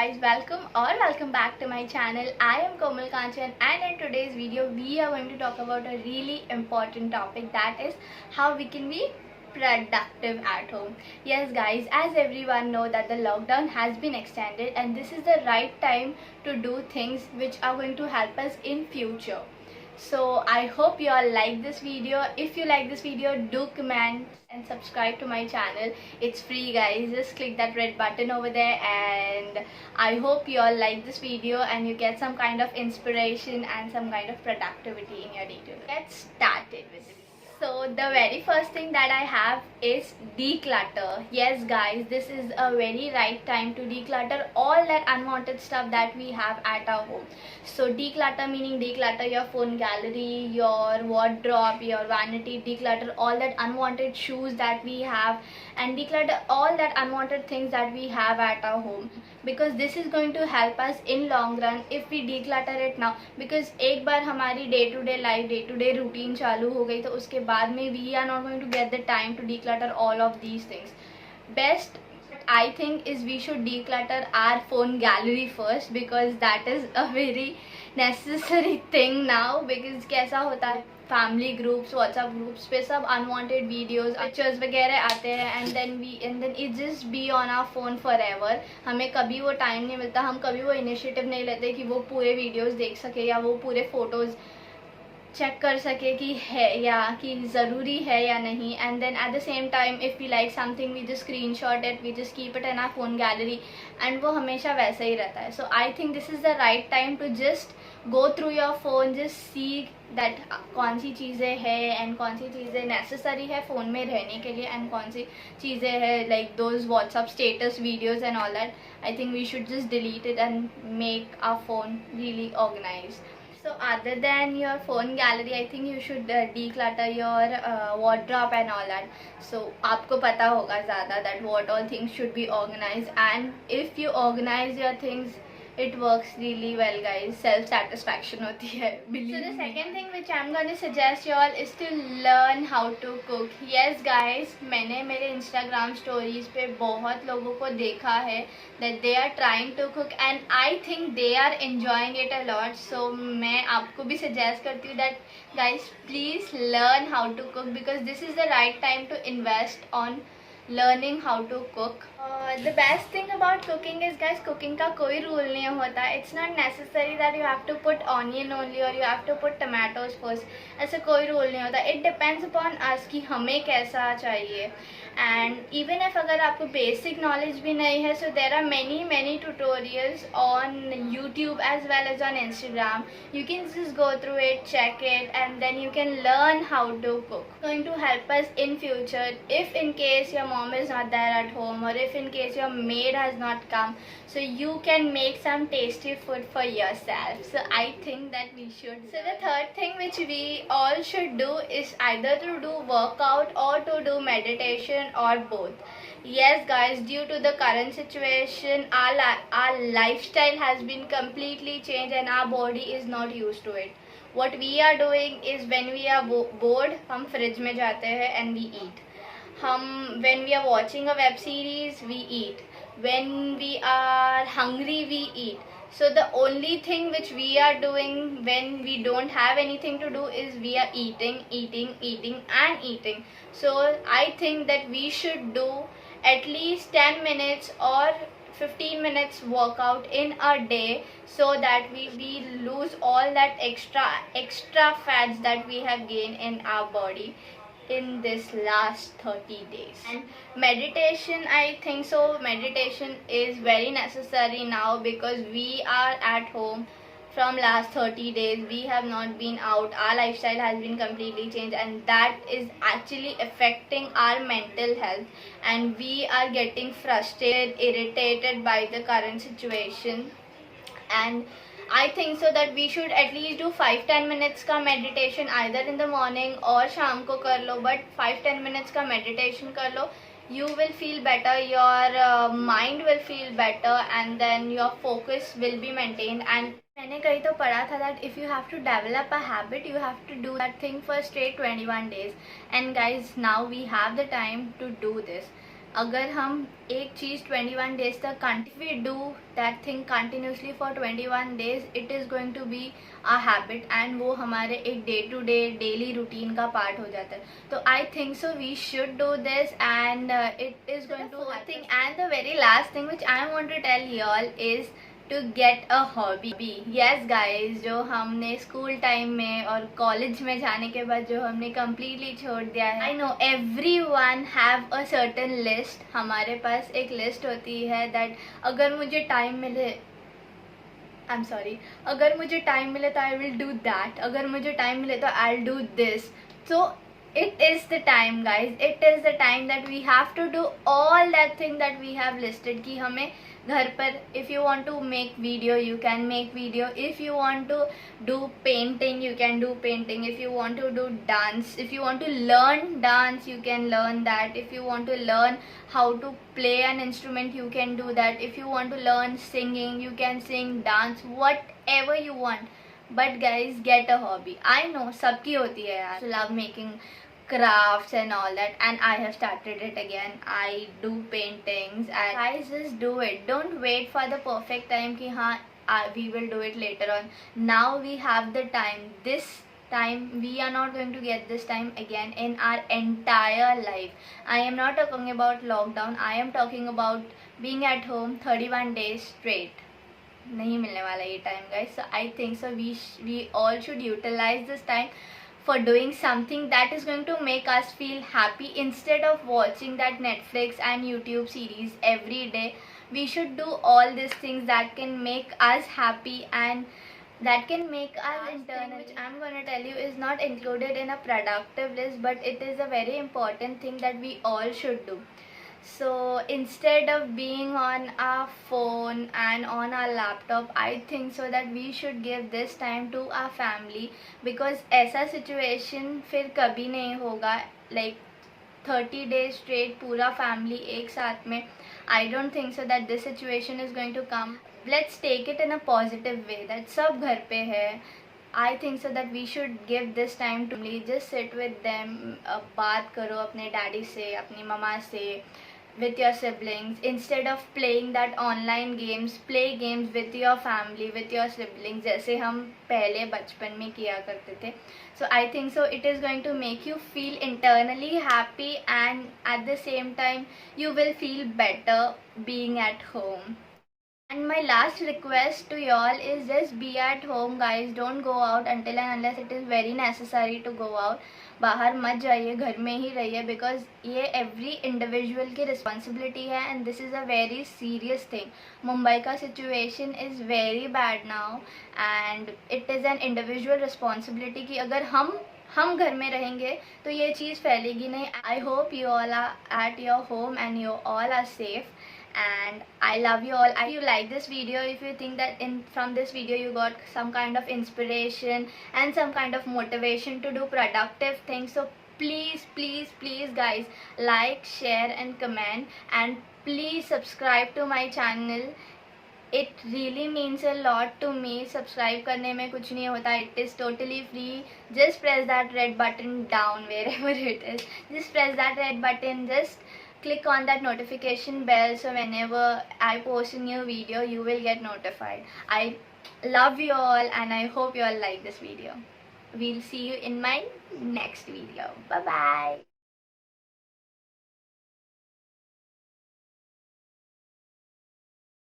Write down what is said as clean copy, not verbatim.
guys, welcome back to my channel. I am Komal Kanchan, and in today's video we are going to talk about a really important topic, that is how we can be productive at home. Yes guys, as everyone know that the lockdown has been extended and this is the right time to do things which are going to help us in future. So I hope you all like this video. If you like this video, do comment and subscribe to my channel. It's free guys, just click that red button over there, and I hope you all like this video and you get some kind of inspiration and some kind of productivity in your day-to-day. Let's start it with the video. So the very first thing that I have is declutter. Yes guys, this is a very right time to declutter all that unwanted stuff that we have at our home. So declutter meaning declutter your phone gallery, your wardrobe, your vanity, declutter all that unwanted shoes that we have, and declutter all that unwanted things that we have at our home, because this is going to help us in long run if we declutter it now. Because एक बार हमारी day to day life, day to day routine चालू हो गई तो उसके बाद में we are not going to get the time to declutter all of these things. Best I think is we should declutter our phone gallery first, because that is a very necessary thing now. Because कैसा होता है, family groups, WhatsApp groups पे सब unwanted videos, pictures वगैरह आते हैं and then it just be on our phone forever. हमें कभी वो टाइम नहीं मिलता, हम कभी वो इनिशिएटिव नहीं लेते कि वो पूरे वीडियोस देख सके या वो पूरे फोटोज़ चेक कर सके कि है या कि ज़रूरी है या नहीं. And then at the same time if we like something we just screen shot it, we just keep it in our phone gallery, and वो हमेशा वैसा ही रहता है. So I think this is the right time to just go through your phone, just see that कौन सी चीज़ें हैं एंड कौन सी चीज़ें नेसेसरी है फ़ोन में रहने के लिए, एंड कौन सी चीज़ें हैं like those WhatsApp status videos and all that. I think we should just delete it and make our phone really organised. So other than your phone gallery, I think you should declutter your wardrobe and all that. So आपको पता होगा ज़्यादा that what all things should be organized, and if you organize your things, it works really well guys. Self satisfaction होती है. So the second thing which I'm going to suggest you all is to learn how to cook. Yes guys, मैंने मेरे Instagram stories पे बहुत लोगों को देखा है that they are trying to cook and I think they are enjoying it a lot. So मैं आपको भी suggest करती हूँ that guys please learn how to cook, because this is the right time to invest on learning how to cook. The best thing about cooking is guys, cooking का कोई rule नहीं होता. It's not necessary that you have to put onion only or you have to put tomatoes first. ऐसा कोई rule नहीं होता. It depends upon us कि हमें कैसा चाहिए. And even if अगर आपको basic knowledge भी नहीं है, so there are many tutorials on YouTube as well as on Instagram. You can just go through it, check it, and then you can learn how to cook. It's going to help us in future if in case your mom is not there at home, or if in case your maid has not come, so you can make some tasty food for yourself. So I think that we should. So the third thing which we all should do is either to do workout or to do meditation, or both. Yes guys, due to the current situation our lifestyle has been completely changed and our body is not used to it. What we are doing is when we are bored, हम fridge में जाते हैं and we eat. When we are watching a web series, we eat. When we are hungry, we eat. So the only thing which we are doing when we don't have anything to do is we are eating and eating. So I think that we should do at least 10 minutes or 15 minutes workout in a day, so that we lose all that extra fats that we have gained in our body in this last 30 days. And meditation, I think so meditation is very necessary now, because we are at home from last 30 days. We have not been out, our lifestyle has been completely changed, and that is actually affecting our mental health, and we are getting frustrated, irritated by the current situation. And I think so that we should at least do 5-10 minutes का meditation either in the morning or शाम को कर लो, but 5-10 minutes का meditation कर लो. You will feel better, your mind will feel better, and then your focus will be maintained. And मैंने कहीं तो पढ़ा था that if you have to develop a habit, you have to do that thing for straight 21 days. And guys, now we have the time to do this. अगर हम एक चीज़ 21 days तक we do that thing continuously for 21 days, it is going to be a habit and वो हमारे एक day to day daily routine का part हो जाता है. तो I think so we should do this and it is going to thing. And the very last thing which I want to tell you all is to get a hobby. Yes guys, जो हमने school time में और college में जाने के बाद जो हमने कम्प्लीटली छोड़ दिया है. I know every one have a certain list. हमारे पास एक लिस्ट होती है दैट अगर मुझे टाइम मिले, आई एम सॉरी, अगर मुझे टाइम मिले तो आई विल डू दैट, अगर मुझे टाइम मिले तो I will do this. So it is the time guys, it is the time that we have to do all that thing that we have listed. कि हमें घर पर if you want to make video you can make video, if you want to do painting you can do painting, if you want to do dance, if you want to learn dance you can learn that, if you want to learn how to play an instrument you can do that, if you want to learn singing you can sing, dance, whatever you want. But guys, get a hobby. I know सबकी होती है यार. So love making crafts and all that, and I have started it again. I do paintings and guys, just do it. Don't wait for the perfect time कि हाँ we will do it later on. Now we have the time. This time we are not going to get this time again in our entire life. I am not talking about lockdown. I am talking about being at home 31 days straight. नहीं मिलने वाला ये time guys. So I think so we all should utilize this time for doing something that is going to make us feel happy instead of watching that Netflix and YouTube series every day. We should do all these things that can make us happy and that can make us internally, which I'm going to tell you is not included in a productive list, but it is a very important thing that we all should do. So instead of being on our phone and on our laptop, I think so that we should give this time to our family, because ऐसा situation फिर कभी नहीं होगा like 30 days straight पूरा family एक साथ में. I don't think so that this situation is going to come. Let's take it in a positive way that सब घर पे है. I think so that we should give this time to family. Just sit with them, बात करो अपने daddy से, अपनी mama से, with your siblings. Instead of playing that online games, play games with your family, with your siblings, जैसे हम पहले बचपन में किया करते थे. So I think so it is going to make you feel internally happy, and at the same time you will feel better being at home. And my last request to y'all is just be at home guys. Don't go out until and unless it is very necessary to go out. बाहर मत जाइए, घर में ही रहिए, because ये every individual की responsibility है and this is a very serious thing. Mumbai का situation is very bad now and it is an individual responsibility कि अगर हम घर में रहेंगे तो ये चीज़ फैलेगी नहीं. I hope you all are at your home and you all are safe. And I love you all. If you like this video, if you think that from this video you got some kind of inspiration and some kind of motivation to do productive things, so please guys, like, share and comment, and please subscribe to my channel. It really means a lot to me. Subscribe करने में कुछ नहीं होता. It is totally free. Just press that red button down wherever it is. Just press that red button. Just click on that notification bell, so whenever I post a new video you will get notified. I love you all and I hope you all like this video. We'll see you in my next video. Bye bye.